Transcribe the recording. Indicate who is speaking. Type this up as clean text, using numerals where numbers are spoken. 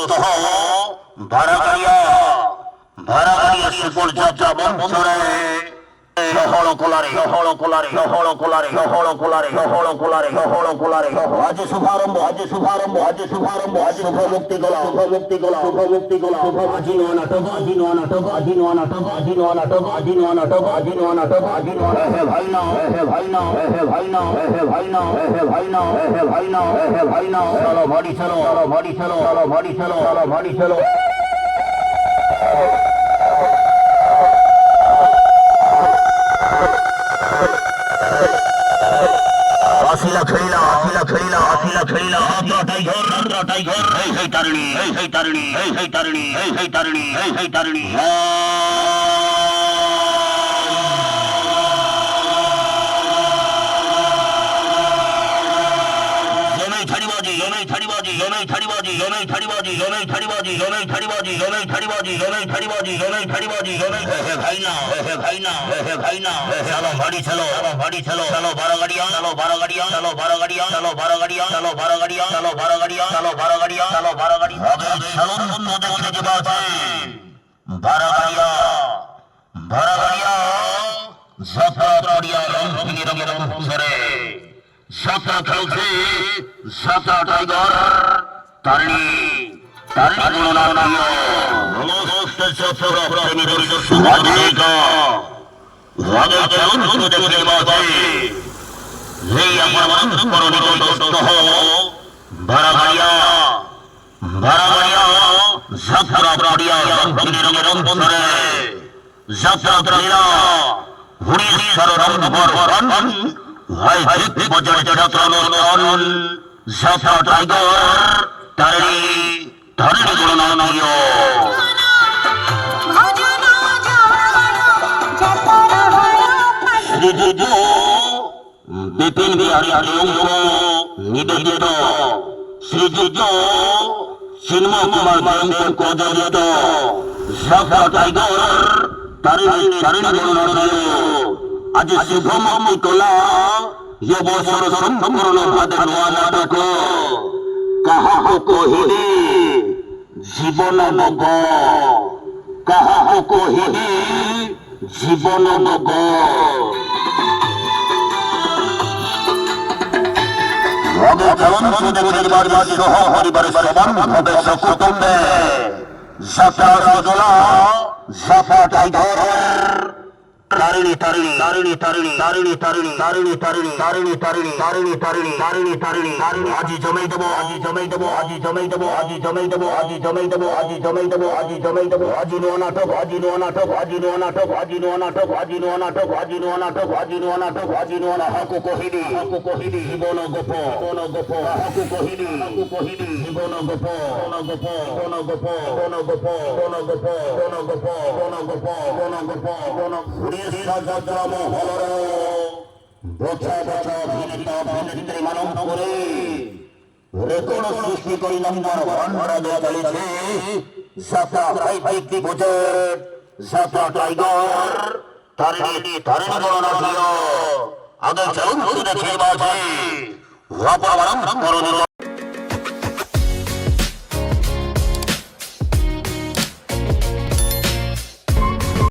Speaker 1: স্তহ ভাড়াগাড়িয়া সুপর যাত্রা মঞ্চরে শহর কোলারে আজ শুভারম্ভ শুভ মুক্তি গোলা আজি নোয়া নাটক হে ভাই না চলো ভাড়ি চলো আসিলা খেলিলা টাইগর হেই তারিণী চলো ভাড়ি চলো যাত্রা খেলছে যাত্রা টাইগার তারিণী যাত্রা টাইগার তারিণী গণনানীয় শ্রীযুক্ত বিপিন বিহারী অঙ্ক নিবেদিত শ্রীযুক্ত চিন্ময় কুমার জয়ন্ত জড়িত যাত্রা টাইগার তারিণী গণনানীয় আজ শুভমী কলা বছর সম্পূর্ণ ভাদের নোয়া নাটক কাহাকু কহিলি জীবন বগ পরিবারের সমান ভাবে কুটুম্বে যাত্রা সজলা যাত্রা টাইগার তারিণী আজি জমাই দেবো আজি নোয়া নাটক হাকু কহিলি জীবন গোপ হাকু কহিলি জীবন গোপ যাত্রা মহল অভিনেত্রী মানব করে রেকর্ড সৃষ্টি করে নম্বর চলেছে যাত্রা সাহিত্যিক প্রজেক্ট যাত্রা টাইগার তারিণী গণনাটীয় আগে চলুন দেখে বাজে